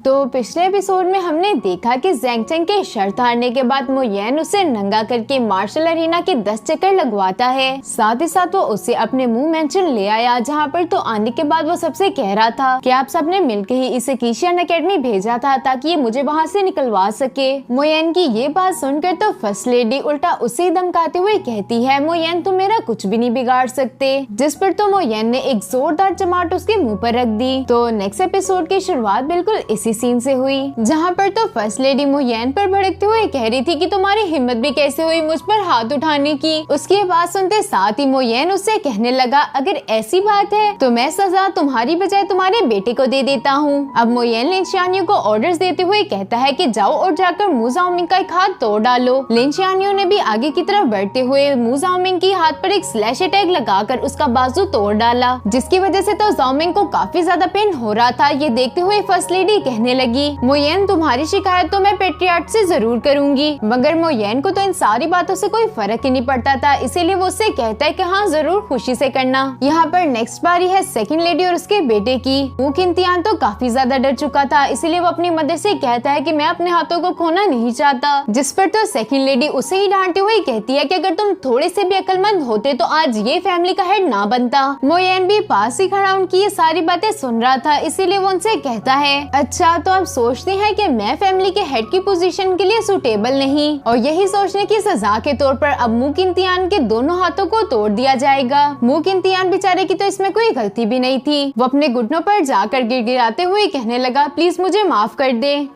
तो पिछले एपिसोड में हमने देखा कि ज़ैंग चेंग के शर्त हारने के बाद मो येन उसे नंगा करके मार्शल अरीना के 10 चक्कर लगवाता है। साथ ही साथ वो उसे अपने मुंह मेंशन ले आया, जहाँ पर तो आने के बाद वो सबसे कह रहा था कि आप सबने मिलकर ही इसे कीशियन अकेडमी भेजा था ताकि ये मुझे वहाँ से निकलवा सके। मो येन की ये बात सुनकर तो फर्स्ट लेडी उल्टा उसे ही धमकाते हुए कहती है, मो येन तुम मेरा कुछ भी नहीं बिगाड़ सकते, जिस पर तो मो येन ने एक जोरदार चमाट उसके मुँह पर रख दी। तो नेक्स्ट एपिसोड की शुरुआत बिल्कुल इसी सीन से हुई, जहाँ पर तो फर्स्ट लेडी मो येन पर भड़कते हुए कह रही थी कि तुम्हारी हिम्मत भी कैसे हुई मुझ पर हाथ उठाने की। उसकी बात सुनते साथ ही मो येन उससे कहने लगा, अगर ऐसी बात है तो मैं सजा तुम्हारी बजाय तुम्हारे बेटे को दे देता हूँ। अब मो येन लिन शियानियो को ऑर्डर्स देते हुए कहता है कि जाओ और जाकर मू जाओमिंग का एक हाथ तोड़ डालो। लिन शियानियो ने भी आगे की तरफ बढ़ते हुए मू जाओमिंग की हाथ पर एक स्लैश अटैक लगाकर उसका बाजू तोड़ डाला, जिसकी वजह से तो जाओमिंग को काफी ज्यादा पेन हो रहा था। ये देखते हुए फर्स्ट लेडी कहने लगी, मो येन तुम्हारी शिकायत तो मैं पेट्रियार्ट से जरूर करूंगी। मगर मो येन को तो इन सारी बातों से कोई फर्क ही नहीं पड़ता था, इसीलिए वो उससे कहता है कि हाँ जरूर खुशी से करना। यहाँ पर नेक्स्ट बारी है सेकंड लेडी और उसके बेटे की। वो किंतियान तो काफी ज्यादा डर चुका था, इसीलिए वो अपनी मदर से कहता है कि मैं अपने हाथों को खोना नहीं चाहता, जिस पर तो सेकंड लेडी उसे ही डांटते हुए कहती है कि अगर तुम थोड़े से भी अक्लमंद होते तो आज ये फैमिली का हेड ना बनता। मो येन भी पास ही खड़ा उनकी ये सारी बातें सुन रहा था, इसीलिए वो उनसे कहता है, अच्छा तो आप सोचते हैं कि मैं फैमिली के हेड की पोजीशन के लिए सुटेबल नहीं, और यही सोचने की सजा के तौर पर अब मू किंतियान के दोनों हाथों को तोड़ दिया जाएगा। मू किंतियान बेचारे की तो इसमें कोई गलती भी नहीं थी। वो अपने घुटनों पर जाकर गिड़गिड़ाते हुए कहने लगा, प्लीज मुझे माफ कर दे।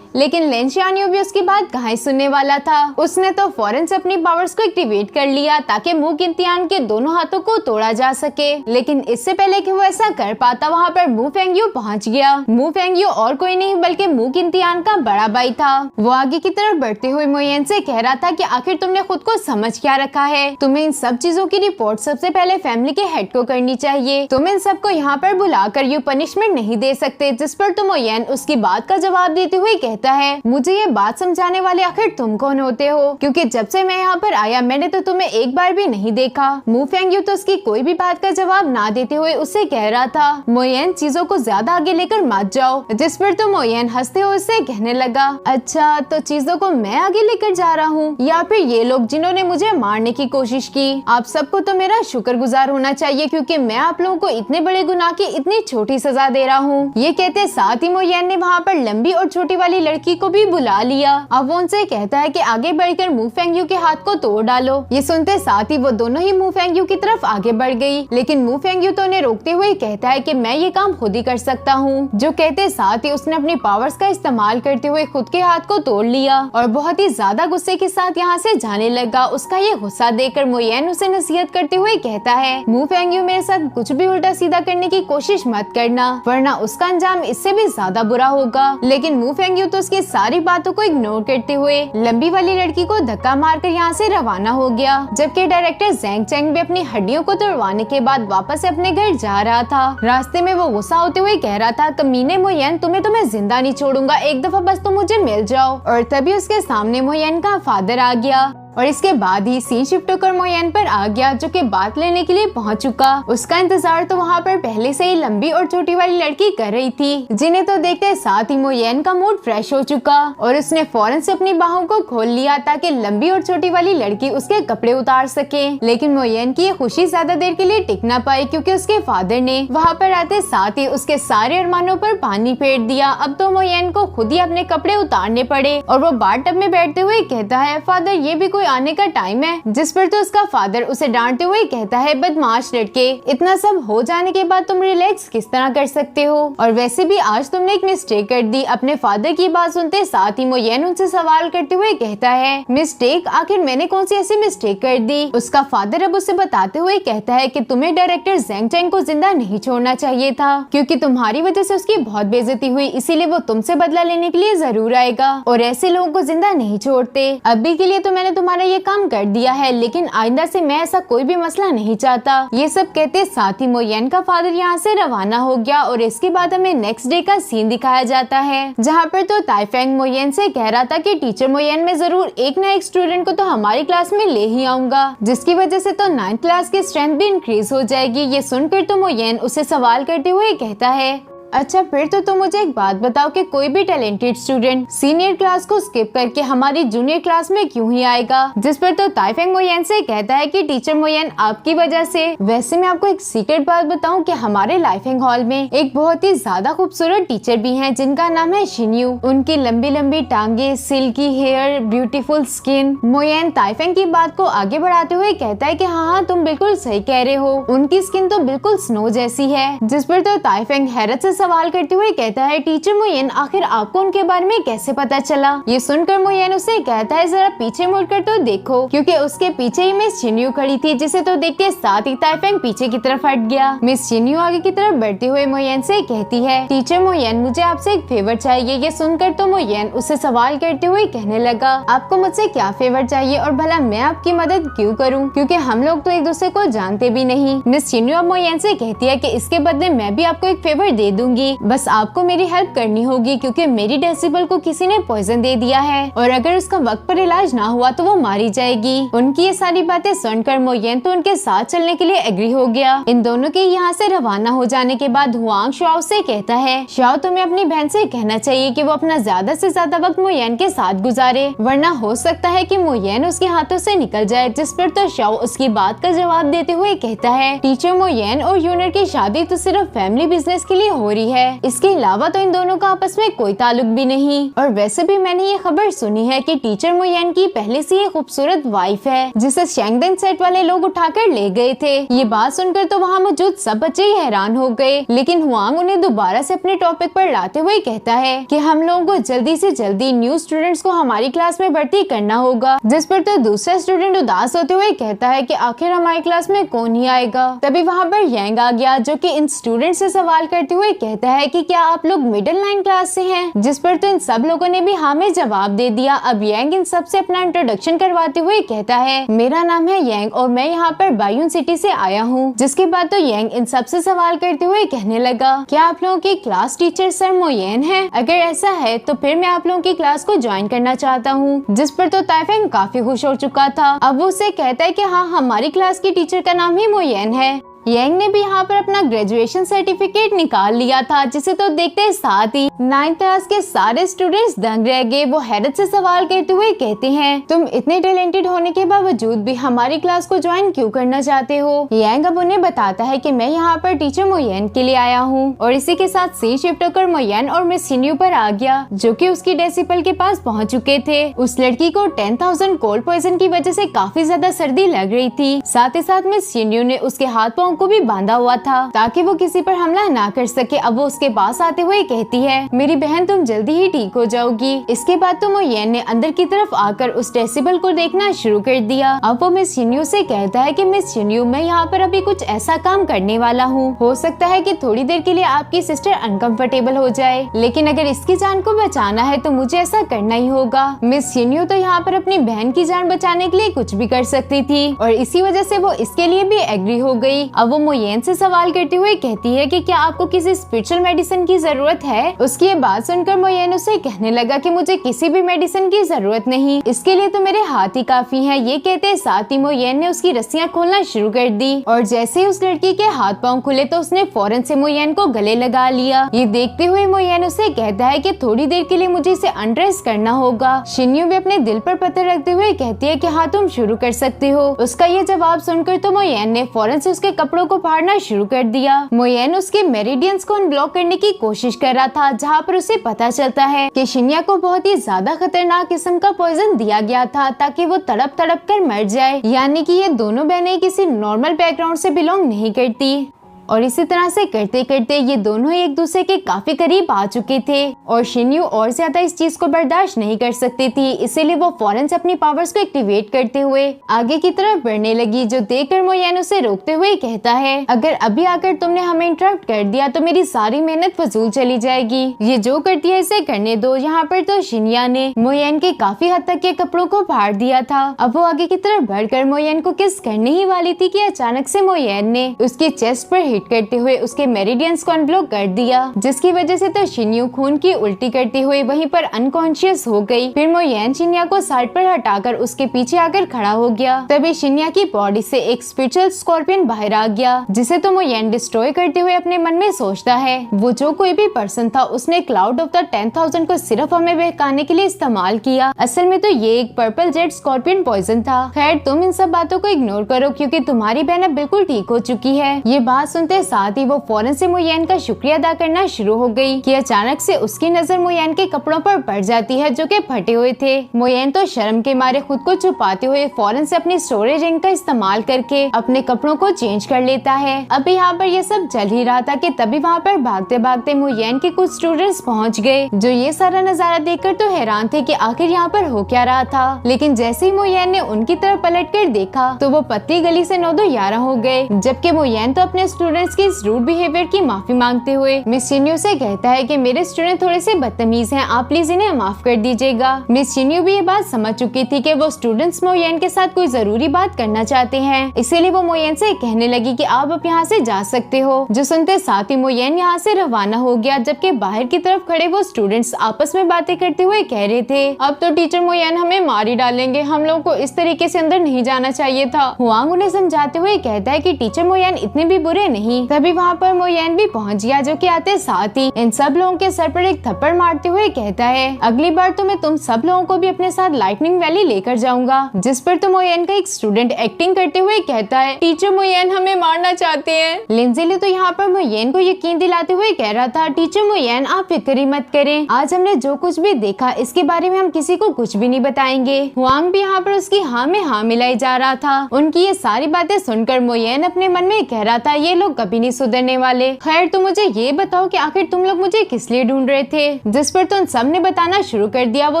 लेकिन लिन शियानियो भी उसकी बात कहाँ सुनने वाला था। उसने तो फौरन से अपनी पावर्स को एक्टिवेट कर लिया ताकि मू किंतियान के दोनों हाथों को तोड़ा जा सके। लेकिन इससे पहले कि वो ऐसा कर पाता, वहाँ पर मू फेंगयू पहुँच गया। मू फेंगयू और कोई नहीं बल्कि मू किंतियान का बड़ा भाई था। वो आगे की तरफ बढ़ते हुए मो येन से कह रहा था कि आखिर तुमने खुद को समझ क्या रखा है, तुम्हें इन सब चीजों की रिपोर्ट सबसे पहले फैमिली के हेड को करनी चाहिए। तुम इन सबको यहाँ पर बुलाकर यू पनिशमेंट नहीं दे सकते। जिस पर तो मो येन उसकी बात का जवाब देते हुए कहता है, मुझे ये बात समझाने वाले आखिर तुम कौन होते हो, क्योंकि जब से मैं यहाँ पर आया मैंने तो तुम्हें एक बार भी नहीं देखा। मू फेंगयू तो उसकी कोई भी बात का जवाब ना देते हुए उससे कह रहा था, मो येन चीजों को ज्यादा आगे लेकर मत जाओ। जिस पर तो मो येन हंसते हुए उससे कहने लगा, अच्छा तो चीजों को मैं आगे लेकर जा रहा हूँ या फिर ये लोग जिन्होंने मुझे मारने की कोशिश की। आप सबको तो मेरा शुक्रगुजार होना चाहिए क्योंकि मैं आप लोगों को इतने बड़े गुनाह की इतनी छोटी सजा दे रहा हूँ। ये कहते साथ ही मो येन ने वहाँ पर लंबी और छोटी वाली लड़की को भी बुला लिया। अब वो उनसे कहता है कि आगे बढ़कर मू फेंगयू के हाथ को तोड़ डालो। ये सुनते साथ ही वो दोनों ही मू फेंगयू की तरफ आगे बढ़ गई, लेकिन मू फेंगयू तो उन्हें रोकते हुए कहता है कि मैं ये काम खुद ही कर सकता हूँ। जो कहते साथ ही उसने अपनी पावर्स का इस्तेमाल करते हुए खुद के हाथ को तोड़ लिया और बहुत ही ज्यादा गुस्से के साथ यहाँ से जाने लगा। उसका ये गुस्सा देखकर मो येन उसे नसीहत करते हुए कहता है, मू फेंगयू मेरे साथ कुछ भी उल्टा सीधा करने की कोशिश मत करना, वरना उसका अंजाम इससे भी ज्यादा बुरा होगा। लेकिन मू फेंगयू तो उसकी सारी बातों को इग्नोर करते हुए लंबी वाली लड़की को धक्का मारकर यहाँ से रवाना हो गया। जबकि डायरेक्टर ज़ैंग चेंग भी अपनी हड्डियों को तोड़वाने के बाद वापस अपने घर जा रहा था। रास्ते में वो गुस्सा होते हुए कह रहा था, कमीने मो येन तुम्हें तो मैं जिंदा नहीं छोड़ूंगा, एक दफा बस तुम मुझे मिल जाओ। और तभी उसके सामने मो येन का फादर आ गया और इसके बाद ही सीन शिफ्ट होकर मो येन पर आ गया, जो कि बात लेने के लिए पहुंच चुका। उसका इंतजार तो वहाँ पर पहले से ही लंबी और छोटी वाली लड़की कर रही थी, जिन्हें तो देखते साथ ही मो येन का मूड फ्रेश हो चुका और उसने फौरन से अपनी बाहों को खोल लिया ताकि लंबी और छोटी वाली लड़की उसके कपड़े उतार सके। लेकिन मो येन की ये खुशी ज्यादा देर के लिए टिक ना पाई क्योंकि उसके फादर ने वहाँ पर आते साथ ही उसके सारे अरमानों पर पानी फेर दिया। अब तो मो येन को खुद ही अपने कपड़े उतारने पड़े और वो बाथटब में बैठते हुए कहता है, फादर ये भी कोई आने का टाइम है। जिस पर तो उसका फादर उसे डांटते हुए कहता है, बदमाश लड़के, इतना सब हो जाने के बाद तुम रिलैक्स किस तरह कर सकते हो, और वैसे भी आज तुमने एक मिस्टेक कर दी। अपने फादर की बात सुनते साथ ही मो येन उनसे सवाल करते हुए कहता है, मिस्टेक, आखिर मैंने कौन सी ऐसी मिस्टेक कर दी। उसका फादर अब उसे बताते हुए कहता है कि तुम्हें डायरेक्टर ज़ैंग चेंग को जिंदा नहीं छोड़ना चाहिए था क्योंकि तुम्हारी वजह से उसकी बहुत बेइज्जती हुई, इसीलिए वो तुमसे बदला लेने के लिए जरूर आएगा और ऐसे लोगों को जिंदा नहीं छोड़ते। अभी के लिए तो मैंने तुम्हारा ये काम कर दिया है, लेकिन आइंदा से मैं ऐसा कोई भी मसला नहीं चाहता। ये सब कहते साथ ही मो येन का फादर यहाँ से रवाना हो गया और इसके बाद हमें नेक्स्ट डे का सीन दिखाया जाता है, जहाँ पर तो ताइफेंग मो येन से कह रहा था कि टीचर मो येन में जरूर एक ना एक स्टूडेंट को तो हमारी क्लास में ले ही आऊंगा, जिसकी वजह से तो 9th क्लास की स्ट्रेंथ भी इंक्रीज हो जाएगी। ये सुनकर तो मो येन उसे सवाल करते हुए कहता है, अच्छा, फिर तो तुम मुझे एक बात बताओ कि कोई भी टैलेंटेड स्टूडेंट सीनियर क्लास को स्किप करके हमारी जूनियर क्लास में क्यों ही आएगा? जिस पर तो ताइफेंग मोयन से कहता है कि टीचर मोयन, आपकी वजह से। वैसे मैं आपको एक सीक्रेट बात बताऊं कि हमारे लाइफिंग हॉल में एक बहुत ही ज्यादा खूबसूरत टीचर भी हैं जिनका नाम है शिन्यू। उनकी लंबी लंबी टांगे, सिल्की हेयर, ब्यूटीफुल स्किन। मोयन ताइफेंग की बात को आगे बढ़ाते हुए कहता है कि हाँ, तुम बिल्कुल सही कह रहे हो, उनकी स्किन तो बिल्कुल स्नो जैसी है। जिस पर तो ताइफेंग हैरत से सवाल करते हुए कहता है, टीचर मोयन, आखिर आपको उनके बारे में कैसे पता चला? ये सुनकर मोयन उसे कहता है, जरा पीछे मुड़कर तो देखो, क्योंकि उसके पीछे ही मिस शिन्यू खड़ी थी, जिसे तो देख के साथ ही ताइफेंग पीछे की तरफ हट गया। मिस शिन्यू आगे की तरफ बढ़ते हुए मोयन से कहती है, टीचर मोयन, मुझे आपसे एक फेवर चाहिए। ये सुनकर तो मोयन उसे सवाल करते हुए कहने लगा, आपको मुझसे क्या फेवर चाहिए और भला मैं आपकी मदद क्यों करूं? क्योंकि हम लोग तो एक दूसरे को जानते भी नहीं। मिस शिन्यू अब मोयन से कहती है कि इसके बदले मैं भी आपको एक फेवर दे दूंगी, बस आपको मेरी हेल्प करनी होगी, क्योंकि मेरी डेसिबल को किसी ने पॉइजन दे दिया है और अगर उसका वक्त पर इलाज ना हुआ तो वो मारी जाएगी। उनकी ये सारी बातें सुनकर मोयन तो उनके साथ चलने के लिए एग्री हो गया। इन दोनों के यहाँ से रवाना हो जाने के बाद हुआंग शाओ से कहता है, शाओ, तुम्हें अपनी बहन से कहना चाहिए कि वो अपना ज्यादा से ज्यादा वक्त मोयन के साथ गुजारे, वरना हो सकता है कि मोयन उसके हाथों से निकल जाए। जिस पर तो शाओ उसकी बात का जवाब देते हुए कहता है, टीचर मोयन और यूनर की शादी तो सिर्फ फैमिली बिजनेस के लिए हो रही है, इसके अलावा तो इन दोनों का आपस में कोई ताल्लुक भी नहीं। और वैसे भी मैंने ये खबर सुनी है कि टीचर मोयन की पहले से ये खूबसूरत वाइफ है, जिसे शेंगदेन सेट वाले लोग उठाकर ले गए थे। ये बात सुनकर तो वहाँ मौजूद सब बच्चे ही हैरान हो गए, लेकिन हुआंग उन्हें दोबारा से अपने टॉपिक पर लाते हुए कहता है कि हम लोगों को जल्दी से जल्दी न्यू स्टूडेंट्स को हमारी क्लास में भर्ती करना होगा। जिस पर तो दूसरा स्टूडेंट उदास होते हुए कहता है कि आखिर हमारी क्लास में कौन ही आएगा। तभी वहाँ पर यांग आ गया, जो कि इन स्टूडेंट से सवाल करते हुए कहता है कि क्या आप लोग मिडिल लाइन क्लास से हैं? जिस पर तो इन सब लोगों ने भी हाँ में जवाब दे दिया। अब यांग इन सब से अपना इंट्रोडक्शन करवाते हुए कहता है, मेरा नाम है यांग और मैं यहाँ पर बायून सिटी से आया हूँ। जिसके बाद तो यांग इन सब से सवाल करते हुए कहने लगा, क्या आप लोगों की क्लास टीचर सर मोयन है? अगर ऐसा है तो फिर मैं आप लोगों की क्लास को ज्वाइन करना चाहता हूँ। जिस पर तो ताइफेंग काफी खुश हो चुका था। अब वो उसे कहता है कि हाँ, हमारी क्लास की टीचर का नाम ही मोयन है। यांग ने भी यहाँ पर अपना ग्रेजुएशन सर्टिफिकेट निकाल लिया था, जिसे तो देखते साथ ही 9th क्लास के सारे स्टूडेंट्स दंग रह गए। वो हैरत से सवाल करते हुए कहते हैं, तुम इतने टैलेंटेड होने के बावजूद भी हमारी क्लास को ज्वाइन क्यों करना चाहते हो? यांग अब उन्हें बताता है कि मैं यहाँ पर टीचर मोयन के लिए आया हूँ। और इसी के साथ सीन शिफ्ट होकर मोयन और मिस शिन्यू पर आ गया, जो कि उसकी डेसिबल के पास पहुँच चुके थे। उस लड़की को 10,000 कोल्ड पॉइजन की वजह से काफी ज्यादा सर्दी लग रही थी। साथ ही साथ मिस शिन्यू ने उसके हाथ पाँव को भी बांधा हुआ था ताकि वो किसी पर हमला ना कर सके। अब वो उसके पास आते हुए कहती है, मेरी बहन तुम जल्दी ही ठीक हो जाओगी। इसके बाद तो मोयन ने अंदर की तरफ आकर उस डेसिबल को देखना शुरू कर दिया। अब वो मिस शिन्यू से कहता है कि मिस शिन्यू, मैं यहाँ पर अभी कुछ ऐसा काम करने वाला हूँ, हो सकता है कि थोड़ी देर के लिए आपकी सिस्टर अनकंफर्टेबल हो जाए, लेकिन अगर इसकी जान को बचाना है तो मुझे ऐसा करना ही होगा। मिस शिन्यू तो यहाँ पर अपनी बहन की जान बचाने के लिए कुछ भी कर सकती थी और इसी वजह से वो इसके लिए भी एग्री हो गई। अब वो मोयन से सवाल करते हुए कहती है कि क्या आपको किसी स्पिरिचुअल मेडिसिन की जरूरत है? उसकी ये बात सुनकर मोयन उसे कहने लगा कि मुझे किसी भी मेडिसिन की जरूरत नहीं, इसके लिए तो मेरे हाथ ही काफी हैं। ये कहते साथ ही मोयन ने उसकी रस्सियां खोलना शुरू कर दी और जैसे ही उस लड़की के हाथ पांव खुले तो उसने फौरन से मोयन को गले लगा लिया। ये देखते हुए मोयन उसे कहता है कि थोड़ी देर के लिए मुझे इसे अनड्रेस करना होगा। शिन्यू भी अपने दिल पर पत्थर रखते हुए कहती है कि हाँ, तुम शुरू कर सकते हो। उसका ये जवाब सुनकर तो मोयन ने फौरन से उसके कपड़ों को फाड़ना शुरू कर दिया। मोयन उसके मेरिडियंस को अनब्लॉक करने की कोशिश कर रहा था, जहाँ पर उसे पता चलता है कि शिन्या को बहुत ही ज्यादा खतरनाक किस्म का पॉइजन दिया गया था ताकि वो तड़प तड़प कर मर जाए। यानी कि ये दोनों बहनें किसी नॉर्मल बैकग्राउंड से बिलोंग नहीं करती और इसी तरह से करते करते ये दोनों एक दूसरे के काफी करीब आ चुके थे और शिन्यू और ज्यादा इस चीज को बर्दाश्त नहीं कर सकती थी, इसीलिए वो फौरन से अपनी पावर्स को एक्टिवेट करते हुए आगे की तरफ बढ़ने लगी, जो देखकर मोयन उसे रोकते हुए कहता है, अगर अभी आकर तुमने हमें इंटरप्ट कर दिया तो मेरी सारी मेहनत फजूल चली जाएगी। ये जो करती है इसे करने दो। यहाँ पर तो शिन्या ने मोयन के काफी हद तक के कपड़ों को फाड़ दिया था। अब वो आगे की तरफ बढ़कर मोयन को किस करने ही वाली थी कि अचानक से मोयन ने उसके चेस्ट पर हिट करते हुए उसके मेरिडियंस को अनब्लॉक कर दिया, जिसकी वजह से तो शिन्यू खून की उल्टी करते हुए वहीं पर अनकॉन्शियस हो गई। फिर मोयेन शिन्या को साइड पर हटाकर उसके पीछे आकर खड़ा हो गया। तभी शिन्या की बॉडी से एक स्पिरिचुअल स्कॉर्पियन बाहर आ गया, जिसे तो मोयेन डिस्ट्रॉय करते हुए अपने मन में सोचता है वो जो कोई भी पर्सन था उसने क्लाउड ऑफ द 10,000 को सिर्फ हमें बहकाने के लिए इस्तेमाल किया। असल में तो ये एक पर्पल जेट स्कॉर्पियन पॉइजन था। खैर तुम इन सब बातों को इग्नोर करो क्योंकि तुम्हारी बहन अब बिल्कुल ठीक हो चुकी है। ये बात सुनते साथ ही वो फौरन से मोयेन का शुक्रिया अदा करना शुरू हो गई कि अचानक से उसकी नजर मोयेन के कपड़ों पर पड़ जाती है जो कि फटे हुए थे। मोयेन तो शर्म के मारे खुद को छुपाते हुए फौरन से अपनी स्टोरेज रिंग का इस्तेमाल करके अपने कपड़ों को चेंज कर लेता है। अब यहाँ पर ये सब चल ही रहा था कि तभी वहाँ पर भागते भागते मोयेन के कुछ स्टूडेंट्स पहुँच गए, जो ये सारा नजारा देखकर तो हैरान थे कि आखिर यहाँ पर हो क्या रहा था। लेकिन जैसे ही मोयेन ने उनकी तरफ पलट कर देखा तो वो पतली गली से 9-11 हो गए, जबकि मोयेन तो अपने स्टूडेंट्स की इस रूड बिहेवियर की माफी मांगते हुए मिस शिन्यू से कहता है कि मेरे स्टूडेंट थोड़े से बदतमीज हैं, आप प्लीज इन्हें माफ कर दीजिएगा। मिस शिन्यू भी ये बात समझ चुकी थी कि वो स्टूडेंट्स मोयेन के साथ कोई जरूरी बात करना चाहते हैं, इसीलिए वो मोयेन से कहने लगी कि आप अब यहाँ से जा सकते हो। जो सुनते साथ ही मोयेन यहाँ से रवाना हो गया, जबकि बाहर की तरफ खड़े वो स्टूडेंट्स आपस में बातें करते हुए कह रहे थे अब तो टीचर मोयेन हमें मार ही डालेंगे, हम लोगों को इस तरीके से अंदर नहीं जाना चाहिए था। हुआंग उन्हें समझाते हुए कहता है कि टीचर मोयेन इतने भी बुरे नहीं। तभी वहाँ पर मोयेन भी पहुँच गया, जो कि आते साथ ही इन सब लोगों के सर पर एक थप्पड़ मारते हुए कहता है अगली बार तो मैं तुम सब लोगों को भी अपने साथ लाइटनिंग वैली लेकर जाऊंगा। जिस पर तो मोयेन का एक स्टूडेंट एक्टिंग करते हुए कहता है टीचर मोयेन हमें मारना चाहते हैं। लिंजिली तो यहाँ पर मोयेन को यकीन दिलाते हुए कह रहा था टीचर मोयेन आप फिक्र मत करें, आज हमने जो कुछ भी देखा इसके बारे में हम किसी को कुछ भी नहीं बताएंगे। हुआंग भी यहाँ पर उसकी हाँ में हाँ मिलाई जा रहा था। उनकी ये सारी बातें सुनकर मोयेन अपने मन में कह रहा था ये लोग कभी नहीं सुधरने वाले। खैर तो मुझे ये बताओ कि आखिर तुम लोग मुझे किस लिए ढूंढ रहे थे। जिस पर तो उन सब ने बताना शुरू कर दिया। वो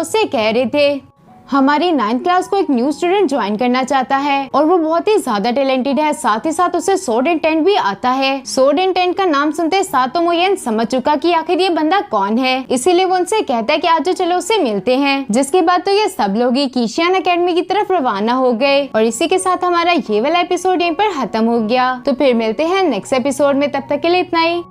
उससे कह रहे थे हमारी 9th क्लास को एक न्यू स्टूडेंट ज्वाइन करना चाहता है और वो बहुत ही ज्यादा टैलेंटेड है, साथ ही साथ उसे स्वॉर्ड एंड टेंट भी आता है। स्वॉर्ड एंड टेंट का नाम सुनते साथ तो मोयेन समझ चुका कि आखिर ये बंदा कौन है, इसीलिए वो उनसे कहता है कि आज चलो उससे मिलते हैं। जिसके बाद तो ये सब लोग ही कीशियान अकेडमी की तरफ रवाना हो गए और इसी के साथ हमारा ये वाला एपिसोड यहीं पर खत्म हो गया। तो फिर मिलते हैं नेक्स्ट एपिसोड में, तब तक के लिए इतना ही।